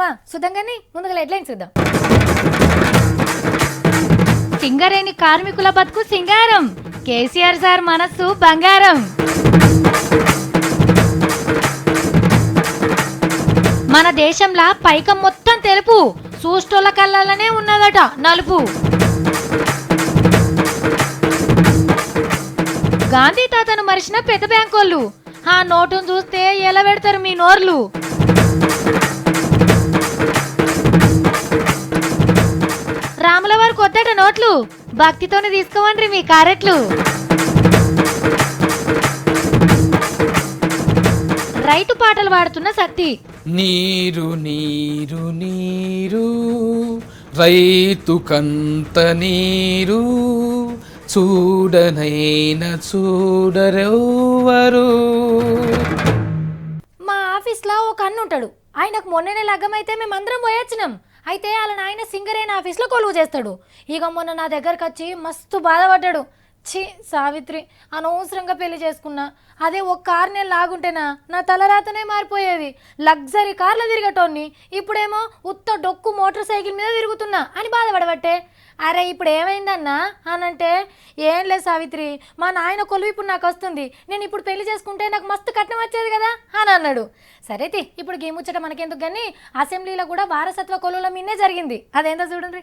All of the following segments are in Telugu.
మామ సుధంగాని ముందుగా హెడ్లైన్స్ చూద్దాం. సింగరేణి కార్మికుల బతుకు సింగారం, కేసీఆర్ సార్ మనస్సు బంగారం. మన దేశంలో పైకం మొత్తం తెలుపు, చూస్టోళ్ళ కళ్ళనే ఉన్నదట నలుపు. గాంధీ తాతను మరిచిన పెద్ద బ్యాంకోళ్ళు ఆ నోటును చూస్తే ఎలా పెడతారు మీ నోర్లు. రాముల వారు కొద్దట నోట్లు, భక్తితోనే తీసుకోవండి మీ కారెట్లు. రైతు పాటలు పాడుతున్న శక్తి. నీరు నీరు నీరు రైతు కంత నీరు, చూడనైన చూడరెవ్వరు. మా ఆఫీస్లో ఒక అన్న ఉంటాడు, ఆయనకు మొన్ననే లగ్గమైతే మేమందరం పోయొచ్చినాం. అయితే వాళ్ళ నాయన సింగరేణి ఆఫీస్లో కొలువు చేస్తాడు. ఇక మొన్న నా దగ్గరకు వచ్చి మస్తు బాధపడ్డాడు. ఛీ సావిత్రి, అనవసరంగా పెళ్లి చేసుకున్నా, అదే ఒక 6 నెలలు ఆగుంటేనా నా తలరాతనే మారిపోయేది. లగ్జరీ కార్లో తిరిగేటోన్ని ఇప్పుడేమో ఉత్త డొక్కు మోటార్ సైకిల్ మీద తిరుగుతున్నా అని బాధపడబట్టే. అరే ఇప్పుడు ఏమైందన్నా అనంటే, ఏం లేదు సావిత్రి, మా నాయన కొలువు ఇప్పుడు నాకు వస్తుంది, నేను ఇప్పుడు పెళ్లి చేసుకుంటే నాకు మస్తు కట్నం వచ్చేది కదా అని అన్నాడు. సరే ఇప్పుడు ఈ ముచ్చట మనకెందుకు కానీ అసెంబ్లీలో కూడా వారసత్వ కొలువుల మీదే జరిగింది. అదేందో చూడండి.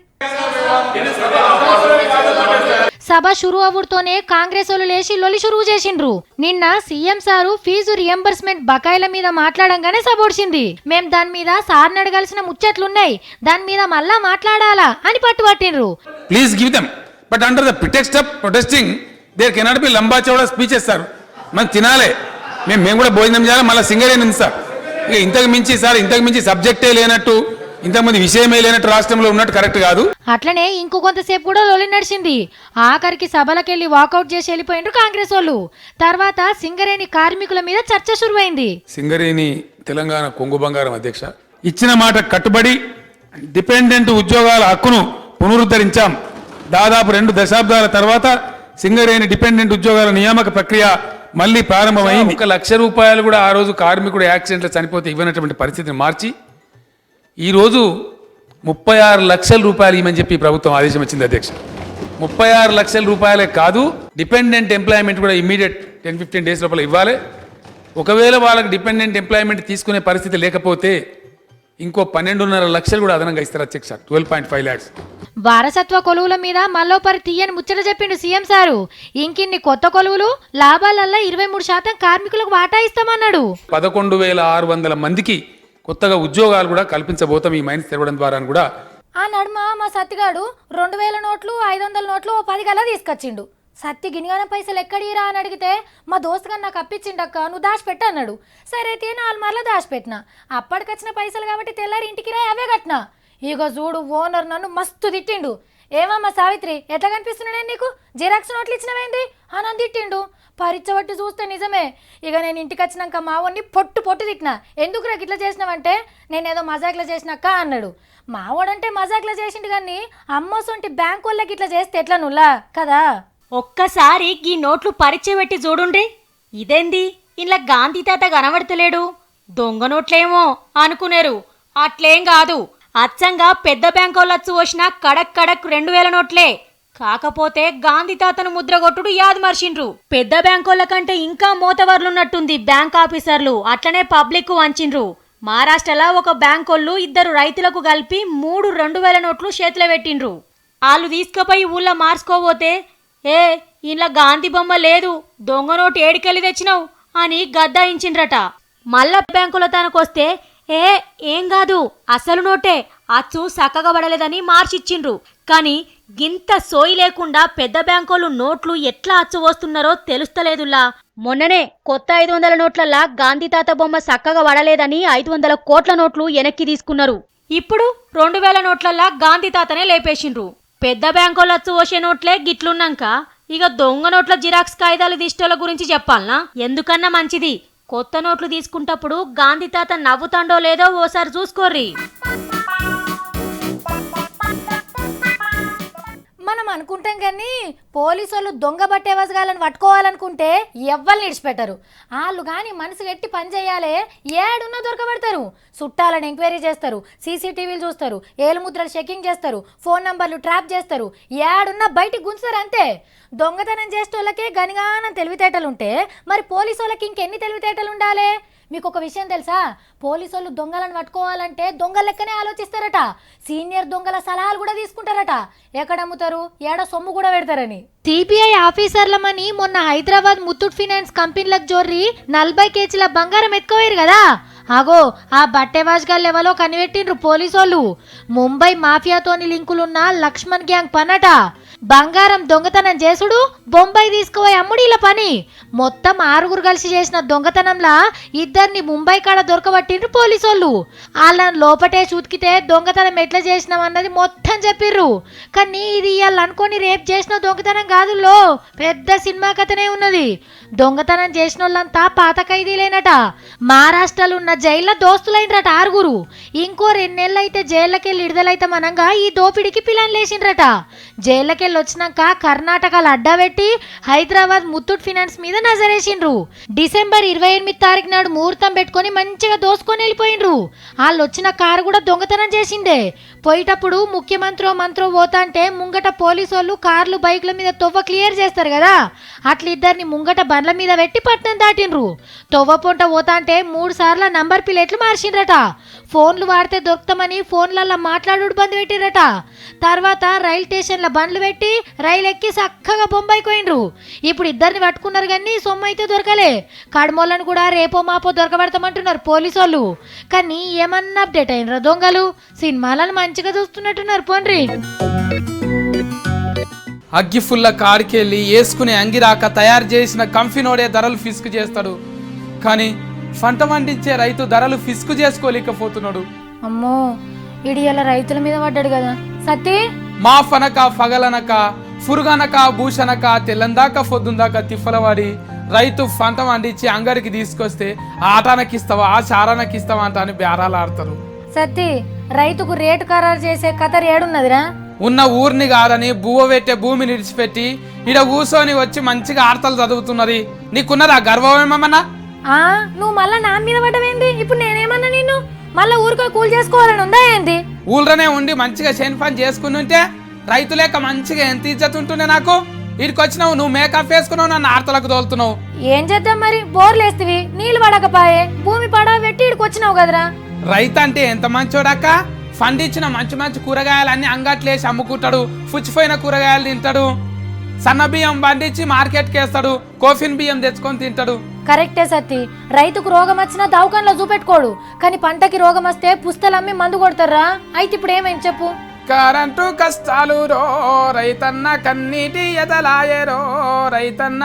సభ షురు అవుడుతోనే కాంగ్రెస్ వాళ్ళు లేచి లొలి షురువు చేసిండ్రు. నిన్న సీఎం సారు ఫీజు రియంబర్స్మెంట్ బకాయిల మీద మాట్లాడంగానే సభ ఒడిచింది. మేం దాని మీద సార్ని అడగాల్సిన ముచ్చట్లున్నాయి, దాని మీద మళ్ళా మాట్లాడాలా అని పట్టుబట్టిండ్రు. Please give them, but under the pretext of protesting there cannot be లంబా చౌడా స్పీచెస్ సార్. మనం తినాలే, మేము కూడా భోజనం చేయాలి, మళ్ళీ సింగరేణి సార్. ఇక ఇంతకు మించి సబ్జెక్టే లేనట్టు, ఇంతకుముందు విషయమే లేనట్టు రాష్ట్రంలో ఉన్నట్టు కరెక్ట్ కాదు. అట్లనే ఇంకో కొంతసేపు కూడా లొలి నడిచింది. ఆఖరికి సభలకెళ్లి వాకౌట్ చేసి వెళ్ళిపోయిండ్రు కాంగ్రెస్ వాళ్ళు. తర్వాత సింగరేణి కార్మికుల మీద చర్చ శురువైంది. సింగరేణి తెలంగాణ కొంగు బంగారం అధ్యక్ష, ఇచ్చిన మాట కట్టుబడి డిపెండెంట్ ఉద్యోగాల హక్కును పునరుద్ధరించాం. దాదాపు 2 దశాబ్దాల తర్వాత సింగరేణి డిపెండెంట్ ఉద్యోగాల నియామక ప్రక్రియ మళ్ళీ ప్రారంభమైంది. 1 లక్ష రూపాయలు కూడా ఆ రోజు కార్మికుడు యాక్సిడెంట్లో చనిపోతే ఇవ్వనటువంటి పరిస్థితిని మార్చి ఈరోజు 36 లక్షల రూపాయలు ఇవ్వమని చెప్పి ప్రభుత్వం ఆదేశం వచ్చింది అధ్యక్ష. 36 లక్షల రూపాయలే కాదు, డిపెండెంట్ ఎంప్లాయ్మెంట్ కూడా ఇమ్మీడియట్ 10-15 డేస్ లోపల ఇవ్వాలి. ఒకవేళ వాళ్ళకి డిపెండెంట్ ఎంప్లాయ్మెంట్ తీసుకునే పరిస్థితి లేకపోతే ఇంకో 12.5 లక్షలు కూడా అదనంగా ఇస్తారు అధ్యక్ష, 12.5 lakhs. వారసత్వ కొలువుల మీద మళ్ళోపరి తీయని ముచ్చట చెప్పిండు సీఎం సారు. ఇంకిన్ని కొత్త కొలువులు లాభాలల్లా 23% కార్మికులకు వాటా ఇస్తామన్నాడు. 11,600 మందికి కొత్తగా ఉద్యోగాలు కూడా కల్పించబోతాం ఈ మైన్స్ తెరవడం ద్వారా కూడా. ఆ నడుమ మా సత్తిగాడు 2000 నోట్లు 500 నోట్లు 10 గలా తీసుకొచ్చిండు. సత్తి గినిగాన పైసలు ఎక్కడిరా అని అడిగితే, మా దోస్తుగా నాకు అప్పించిండక్క, నువ్వు దాచిపెట్ట అన్నాడు. సరే అయితే 4 మార్లు దాచిపెట్టినా. అప్పటికొచ్చిన పైసలు కాబట్టి తెల్లారి ఇంటికి రా అవే కట్టినా. ఇక చూడు ఓనర్ నన్ను మస్తు తిట్టిండు. ఏమమ్మా సావిత్రి, ఎట్లా కనిపిస్తున్నాడే నీకు, జిరాక్స్ నోట్లు ఇచ్చినవేంది అని తిట్టిండు. పరిచబట్టి చూస్తే నిజమే. ఇక నేను ఇంటికి వచ్చినాక మావోడిని పొట్టు తిట్టినా. ఎందుకు నాకు ఇట్లా చేసినావంటే, నేనేదో మజాక్లా చేసినాక అన్నాడు. మావోడంటే మజాక్లా చేసిండు కానీ అమ్మోసొంటి బ్యాంక్ వాళ్ళకి ఇట్లా చేస్తే ఎట్లా నుల్లా కదా. ఒక్కసారి ఈ నోట్లు పరీక్ష పెట్టి చూడుండ్రి. ఇదేంది ఇలా గాంధీ తాత కనబడతలేడు, దొంగ నోట్లేమో అనుకునేరు. అట్లేం కాదు, అచ్చంగా పెద్ద బ్యాంకోళ్ళొచ్చు వచ్చిన కడక్ 2000 నోట్లే. కాకపోతే గాంధీ తాతను ముద్రగొట్టుడు యాద్ మర్చిండ్రు. పెద్ద బ్యాంకోళ్ళ కంటే ఇంకా మోతవర్లున్నట్టుంది బ్యాంక్ ఆఫీసర్లు. అట్లనే పబ్లిక్ వంచిండ్రు. మహారాష్ట్రలో ఒక బ్యాంకోళ్ళు 2 రైతులకు కలిపి 3 2000 నోట్లు చేతిలో పెట్టిండ్రు. వాళ్ళు తీసుకుపోయి ఊళ్ళో మార్చుకోబోతే, ఇలా గాంధీ బొమ్మ లేదు, దొంగ నోటు ఏడికెళ్ళి తెచ్చినావు అని గద్దాయించిండ్రట. మళ్ళా బ్యాంకుల తనకొస్తే, ఏం కాదు అసలు నోటే, అచ్చు చక్కగా పడలేదని మార్చిచ్చిండ్రు. కానీ గింత సోయి లేకుండా పెద్ద బ్యాంకోళ్ళు నోట్లు ఎట్లా అచ్చు వస్తున్నారో తెలుస్తలేదులా. మొన్ననే కొత్త 500 నోట్లల్లా గాంధీ తాత బొమ్మ చక్కగా పడలేదని 500 కోట్ల నోట్లు వెనక్కి తీసుకున్నారు. ఇప్పుడు 2000 నోట్లల్లా గాంధీ తాతనే లేపేసిండ్రు. పెద్ద బ్యాంకోళ్ళు అచ్చు పోసే నోట్లే గిట్లున్నాక ఇక దొంగ నోట్ల జిరాక్స్ కాయిదాలు దిష్టోల గురించి చెప్పాలనా? ఎందుకన్నా మంచిది కొత్త నోట్లు తీసుకుంటప్పుడు గాంధీ తాత నవ్వుతాండో లేదో ఓసారి చూసుకోర్రి. మనం అనుకుంటాం కానీ పోలీసు వాళ్ళు దొంగ బట్టే వసగాలను పట్టుకోవాలనుకుంటే ఎవ్వరిని ఇడిచిపెట్టరు. వాళ్ళు కానీ మనసు గట్టి పని చేయాలి, ఏడున్నా దొరకబడతారు. చుట్టాలను ఎంక్వైరీ చేస్తారు, సీసీటీవీలు చూస్తారు, ఏలుముద్రలు చెకింగ్ చేస్తారు, ఫోన్ నంబర్లు ట్రాప్ చేస్తారు, ఏడున్నా బయటికి గుంచుతారు అంతే. దొంగతనం చేసేటోళ్ళకే గనిగానం తెలివితేటలుంటే మరి పోలీసు వాళ్ళకి ఇంకెన్ని తెలివితేటలు ఉండాలి? మీకు ఒక విషయం తెలుసా? పోలీసు వాళ్ళు దొంగలను పట్టుకోవాలంటే దొంగల లెక్కనే ఆలోచిస్తారట. సీనియర్ దొంగల సలహాలు కూడా తీసుకుంటారట. ఎక్కడ అమ్ముతారు, ఏడ సొమ్ము కూడా పెడతారని. సిబిఐ ఆఫీసర్లమని మొన్న హైదరాబాద్ ముత్తూట్ ఫైనాన్స్ కంపెనీలకు జోర్రి 40 కేజీల బంగారం ఎత్తుకోయారు కదా. అగో ఆ బట్టే వాజ్గాళ్ళు ఎవరో కనిపెట్టిండ్రు పోలీసోళ్ళు. ముంబై మాఫియాతోని లింకులున్న లక్ష్మణ్ గ్యాంగ్ పనట. బంగారం దొంగతనం చేసుడు, బొంబాయి తీసుకుపోయి అమ్ముడీల పని. మొత్తం 6 కలిసి చేసిన దొంగతనంలా 2 ముంబై కాడ దొరకబట్టిండ్రు పోలీసోళ్ళు. వాళ్ళని లోపటే చూతికితే దొంగతనం ఎట్లా చేసినామన్నది మొత్తం చెప్పిర్రు. కానీ ఇది ఇవాళ అనుకొని రేపు చేసిన దొంగతనం కాదులో, పెద్ద సినిమా కథనే ఉన్నది. దొంగతనం చేసిన వాళ్ళంతా పాత ఖైదీలేనట. మహారాష్ట్రలో ఉన్న జైల్లో దోస్తులైనరట 6. ఇంకో 2 నెలలు అయితే జైళ్ళకెళ్ళి విడుదలైతే మనంగా ఈ దోపిడికి పిల్లలు లేచిండ్రట. జైళ్ళకెళ్ళి వచ్చినాక కర్ణాటకలో అడ్డాబెట్టి హైదరాబాద్ ముత్తూట్ ఫైనాన్స్ మీద నజరేసిండ్రు. డిసెంబర్ 28 తారీఖు నాడు ముహూర్తం పెట్టుకొని మంచిగా దోసుకొని వెళ్ళిపోయిండ్రు. వాళ్ళు వచ్చిన కారు కూడా దొంగతనం చేసిండే. పోయేటప్పుడు ముఖ్యమంత్రో మంత్రో పోతా అంటే ముంగట పోలీసు వాళ్ళు కార్లు బైక్ల మీద తొవ్వ క్లియర్ చేస్తారు కదా, అట్లా 2 ముంగట బండ్ల మీద పెట్టి పట్నం దాటిండ్రు. తొవ్వ పొంట పోతా అంటే 3 సార్లు నంబర్ ప్లేట్లు మార్చిండ్రట. ఫోన్లు వాడితే దొరుకుతామని ఫోన్లల్లో మాట్లాడు బంద్ పెట్టిరట. తర్వాత రైల్ స్టేషన్ల బండ్లు పెట్టి రైలు ఎక్కి చక్కగా బొంబాయి పోయిండ్రు. ఇప్పుడు 2 పట్టుకున్నారు కానీ సొమ్ము అయితే దొరకలే. కడమోళ్ళను కూడా రేపో మాపో దొరకబడతామంటున్నారు పోలీసు వాళ్ళు. కానీ ఏమన్నా అప్డేట్ అయినరా దొంగలు? సినిమాలను మంచిగా చూస్తున్నట్టున్నారు పోండ్రి. అగ్గిఫుల్ల కాడికెళ్ళి వేసుకునే అంగిరాక తయారు చేసిన కంఫినోడే ధరలు ఫిస్క్ చేస్తాడు. కానీ పంట పండించే రైతు ధరలు ఫిస్క్ చేసుకోలేకపోతున్నాడు. అమ్మో ఇడియల రైతుల మీద పడ్డాడు కదా సత్తి. మాఫనక ఫగలనక ఫురుగనక భూషణక తెల్లందాక పొద్దుందాక తిప్పలవాడి రైతు పంట పండించి అంగడికి తీసుకొస్తే ఆటానకిస్తావా ఆ చారానకిస్తావా అంట అని బేరాలు ఆడతారు. సత్తి రైతుకు రేటు ఖరారు చేసే కథ ఏడున్నదిరా? ఉన్న ఊరిని కాదని బువ్వ పెట్టే భూమిని విడిచిపెట్టి ఇడ కూర్చొని వచ్చి మంచిగా ఆడతలు చదువుతున్నది. నీకున్నదా గర్వం ఏమన్నా? నువ్వు మళ్ళా నా మీద పడ్డవేంది? ఇప్పుడు నేనేమన్నా నిన్ను మళ్ళా ఊరికో కూల్ చేసుకోవాలని ఉందా ఏంది? ఊళ్ళోనే ఉండి మంచిగా చేను పని చేసుకుని ఉంటే రైతు లేక మంచిగా ఎంత ఇజ్జత్ ఉంటుండే నాకు. ఇడికి వచ్చినావు నువ్వు మేకప్ వేసుకున్నావు, నన్ను ఆడతలకు తోలుతున్నావు. ఏం చేద్దాం మరి, బోర్లేస్తివి నీళ్ళు పడకపాయే, భూమి పడవ పెట్టి ఇడికి వచ్చినావు కదరా. రైతు అంటే ఎంత మంచోడాక, పండించిన మంచి మంచి కూరగాయలన్నీ అంగట్లేసి అమ్ముకుంటాడు, పుచ్చిపోయిన కూరగాయలు తింటాడు, సన్న బియ్యం పండించి మార్కెట్కి వేస్తాడు, కోఫిన్ బియ్యం తెచ్చుకొని తింటాడు. కరెక్టే సత్తి, రైతుకు రోగం వచ్చినా దవాఖానలో చూపెట్టుకోడు, కానీ పంటకి రోగం వస్తే పుస్తలమ్మి మందు కొడతారా. అయితే ఇప్పుడు ఏమైంది చెప్పు? కరెంటు కష్టాలు రో రైతన్న, కన్నీటి ఎదలాయరో రైతన్న,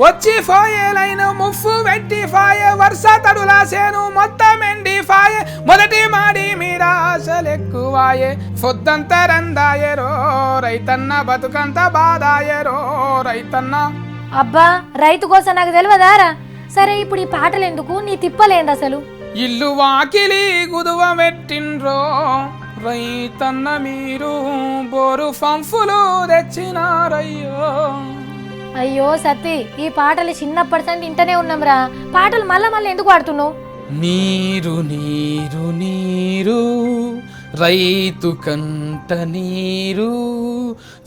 వచ్చి ఫాయేలైన ముఫ్ఫు వెట్టి ఫాయే, వర్ష తడులాసేను మొత్తం ఎండి ఫాయే, మొదటి మాడి మీద ఆశలెక్కువాయే, పొద్దంత రందాయరో రైతన్న, బతుకంత బాధాయరో రైతన్న. అబ్బా రైతు కోసం నాకు తెలియదారా? సరే ఇప్పుడు ఈ పాటలు ఎందుకు, నీ తిప్పలేంది అసలు? ఇల్లు వాకిలి గుదువ పెట్టిండ్రో రైతన్న, మీరు బోరు పంపులు తెచ్చినారయ్యో. అయ్యో సత్తి, ఈ పాటలు చిన్నప్పటి సంది ఇంటనే ఉన్నాంరా. పాటలు మళ్ళా మళ్ళీ ఎందుకు పాడుతున్నావు? నీరు నీరు నీరు రైతు కంట నీరు,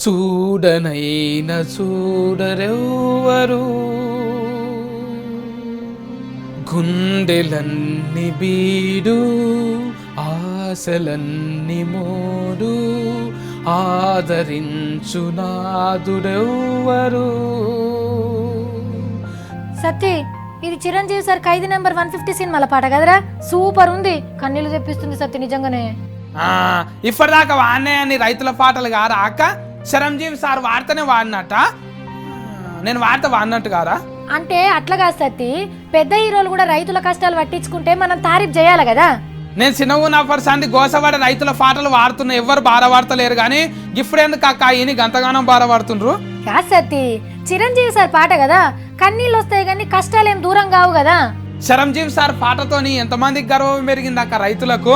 చూడనైన చూడరెవ్వరు, గుండెలన్ని బీడు ఆశలన్ని మోడు, ఆదరించు నాదుడెవ్వరు. సత్తి, ఇది చిరంజీవి సార్ ఖైదీ నెంబర్ 150 సినిమాల పాట కదరా? సూపర్ ఉంది, కన్నీళ్ళు తెప్పిస్తుంది సత్తి నిజంగానే. ఇప్పటిదాకా వాడినే అని రైతుల పాటలు కారా అక్క? చిరంజీవి సార్ వాడితేనే వాడినట్ట, నేను వాడితే వాడినట్టు కారా? అంటే అట్లా కాదు సత్తి, పెద్ద హీరోలు కూడా రైతుల కష్టాలు పట్టించుకుంటే మనం తారీఫ్ చేయాలి కదా. నేను చిన్నగున్నప్పటి సంది గోసవాడ రైతుల పాటలు వాడుతున్నా, ఎవ్వరు బాధపడతలేరు కానీ ఇప్పుడు ఎందుకు అక్క ఈయన గంతగానం బాధపడుతుండ్రు? కాదు సత్తి, చిరంజీవి సార్ పాట కదా, కన్నీళ్ళు వస్తాయి కానీ కష్టాలు ఏం దూరం కావు కదా. చిరంజీవి సార్ పాటతోని ఎంతమందికి గర్వం పెరిగింది అక్క రైతులకు.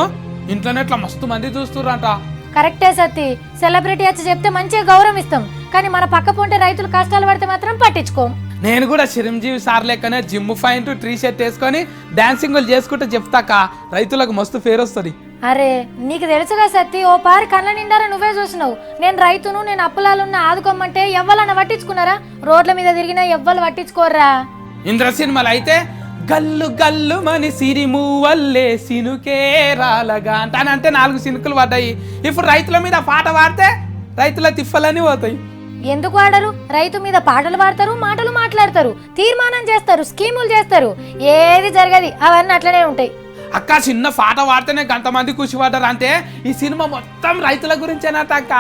ఇంటర్నెట్లో మస్తు మంది చూస్తుర్రంట. కరెక్టే సత్తి, సెలబ్రిటీ వచ్చి చెప్తే మంచిగా గౌరవం ఇస్తాం, కానీ మన పక్క పొంటే రైతులు కష్టాలు పడితే మాత్రం పట్టించుకోం. నేను కూడా చిరంజీవి సార్ లెక్కనే జిమ్ ఫైంట్ టీ షర్ట్ వేసుకొని డాన్సింగ్లు చేసుకుంటూ చెప్తాక రైతులకు మస్తు పేరు వస్తుంది. అరే నీకు తెలుసుగా సత్తి, ఓ పారి కళ్ళ నిండారా నువ్వే చూసినావు. నేను రైతును, నేను అప్పులాలున్న ఆదుకోమంటే ఎవ్వలన్నా పట్టించుకున్నారా? రోడ్ల మీద తిరిగినా ఎవ్వరు పట్టించుకోర్రా. ఇంద్ర సినిమాలు అయితే గల్లు గల్లు మని సిరిమువల్లే సినుకే రాలగా అంటే 4 సినుకులు పడ్డాయి. ఇప్పుడు రైతుల మీద పాట పాడితే రైతుల తిప్పలని పోతాయి. ఎందుకు ఆడరు? రైతు మీద పాటలు పాడతారు, మాటలు మాట్లాడతారు, తీర్మానం చేస్తారు, స్కీములు చేస్తారు, ఏది జరగది అవన్నీ అట్లనే ఉంటాయి. అక్క చిన్న పాట పాడితేనే గంతమంది ఖుషి పడ్డారు అంటే ఈ సినిమా మొత్తం రైతుల గురించేనట అక్క.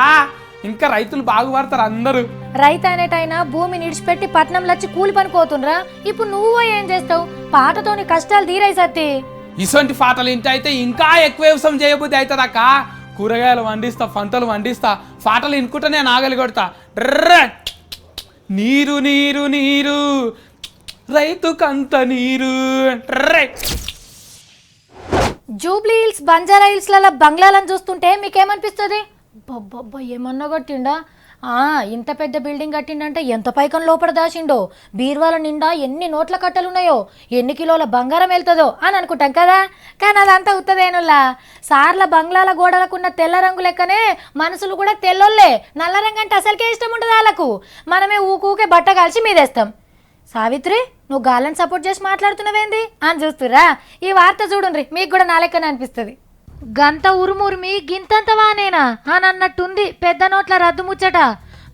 ఇంకా రైతులు బాగుపడతారు అందరూ. రైతు అనేటైనా భూమిని ఇడిచిపెట్టి పట్నంలో వచ్చి కూలి పనుకోతుండ్రా. ఇప్పుడు నువ్వు ఏం చేస్తావు? పాటతోని కష్టాలు తీరాయి సత్తి. ఇటువంటి పాటలు ఇంటి అయితే ఇంకా ఎక్కువ వ్యవసాయం చేయబుద్ధి అవుతుంది అక్క. కూరగాయలు వండిస్తా, పంటలు వండిస్తా, పాటలు ఇనుకుంటా నేను ఆగలి కొడతా. నీరు నీరు నీరు రైతుకంత నీరు. జూబ్లీ హిల్స్, బంజారా హిల్స్ ల బంగ్లాలను చూస్తుంటే మీకేమనిపిస్తుంది? బొబ్బబ్బా ఏమన్నా కట్టిండా? ఇంత పెద్ద బిల్డింగ్ కట్టిండంటే ఎంత పైకం లోపల దాచిండో, బీర్వాల నిండా ఎన్ని నోట్ల కట్టలున్నాయో, ఎన్ని కిలోల బంగారం వెళ్తుందో అని అనుకుంటాం కదా. కానీ అదంతా ఉత్తదేనులా. సార్ల బంగ్లాల గోడలకున్న తెల్ల రంగు లెక్కనే మనుషులు కూడా తెల్లొల్లే. నల్ల రంగు అంటే అసలుకే ఇష్టం ఉండదు వాళ్ళకు. మనమే ఊకే బట్ట కాల్చి మీదేస్తాం. సావిత్రి, నువ్వు గాలని సపోర్ట్ చేసి మాట్లాడుతున్నావేంది అని చూస్తురా? ఈ వార్త చూడుండ్రి, మీకు కూడా నా లెక్కనే అనిపిస్తుంది. గంత ఉరుమురిమి గింతంత వానేనా అని అన్నట్టుంది పెద్ద నోట్ల రద్దు ముచ్చట.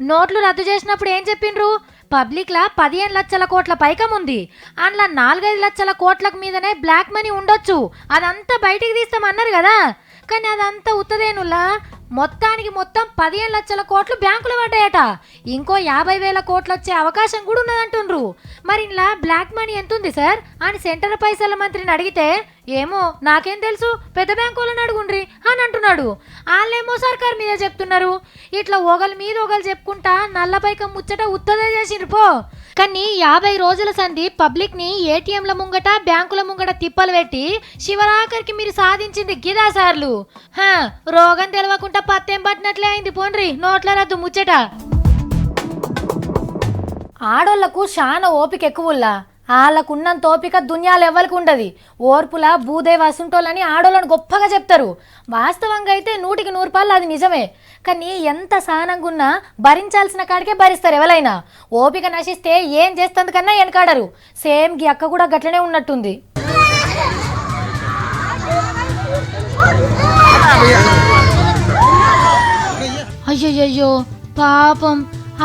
నోట్లు రద్దు చేసినప్పుడు ఏం చెప్పిండ్రు? పబ్లిక్లా 15 లక్షల కోట్ల పైకం ఉంది, అందులో 4-5 లక్షల కోట్లకు మీదనే బ్లాక్ మనీ ఉండొచ్చు, అదంతా బయటికి తీస్తామన్నారు కదా. కానీ అదంతా ఉత్తదేనులా. మొత్తానికి మొత్తం 15 లక్షల కోట్లు బ్యాంకులో పడ్డాయట. ఇంకో 50,000 కోట్లు వచ్చే అవకాశం కూడా ఉన్నదంటుండ్రు. మరి ఇలా బ్లాక్ మనీ ఎంత ఉంది సార్ అని సెంటర్ పైసల మంత్రిని అడిగితే, ఏమో నాకేం తెలుసు, పెద్ద బ్యాంకులను అడుగుండ్రి అని అంటున్నాడు. వాళ్ళేమో సర్కార్ మీద చెప్తున్నారు. ఇట్లా ఒకరి మీద ఒకరు చెప్పుకుంటా నల్ల పైకం ముచ్చట ఉత్తదే చేసిండ్రు పో. కానీ 50 రోజుల సంధి పబ్లిక్ ని ఏటీఎంల ముంగట, బ్యాంకుల ముంగట తిప్పలు పెట్టి శివరాఖరికి మీరు సాధించింది గిదా సార్లు. రోగం తెలవకుండా పత్తేం పట్టినట్లే అయింది పోన్రి నోట్ల రద్దు ముచ్చట. ఆడోళ్లకు చాలా ఓపిక ఎక్కువల్లా. వాళ్ళకున్నంత ఓపిక దునియాలు ఎవ్వరికి ఉండదు. ఓర్పులా భూదేవ అసుంటోళ్ళని ఆడోళ్ళని గొప్పగా చెప్తారు. వాస్తవంగా అయితే 100కి 100 రూపాయలు అది నిజమే. కానీ ఎంత సహనంగా ఉన్నా భరించాల్సిన కాడికే భరిస్తారు ఎవరైనా. ఓపిక నశిస్తే ఏం చేస్తుంది కన్నా వెనకాడరు. సేమ్ గి అక్క కూడా గట్లనే ఉన్నట్టుంది. అయ్యయ్యో పాపం,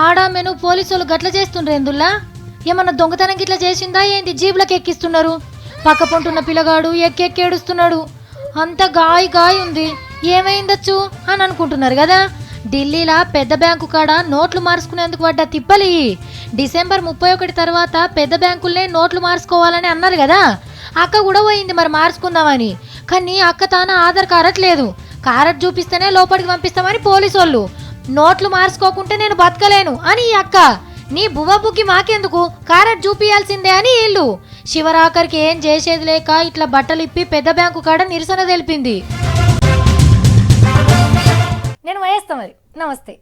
ఆడామెను పోలీసులు గట్ల చేస్తుండ్రు. ఎందుల్లా ఏమన్నా దొంగతనం గిట్లా చేసిందా ఏంది? జీబులకు ఎక్కిస్తున్నారు. పక్క పొంటున్న పిల్లగాడు ఎక్కేడుస్తున్నాడు. అంత గాయ ఉంది. ఏమైందచ్చు అని అనుకుంటున్నారు కదా. ఢిల్లీలో పెద్ద బ్యాంకు కాడ నోట్లు మార్చుకునేందుకు పడ్డ తిప్పలి. డిసెంబర్ 31 తర్వాత పెద్ద బ్యాంకులనే నోట్లు మార్చుకోవాలని అన్నారు కదా. అక్క కూడా పోయింది మరి మార్చుకుందామని. కానీ అక్క తాన ఆధార్ కార్డ్ లేదు. కార్డ్ చూపిస్తేనే లోపలికి పంపిస్తామని పోలీసు వాళ్ళు. నోట్లు మార్చుకోకుంటే నేను బతకలేను అని ఈ అక్క. నీ బువ్వ బుగ్గి మాకెందుకు, కార్డ్ చూపియాల్సిందే అని వీళ్ళు. శివరాఖరికి ఏం చేసేది లేక ఇట్లా బట్టలు ఇప్పి పెద్ద బ్యాంకు కాడ నిరసన తెలిపింది. నేను వయేస్తా మరి. నమస్తే.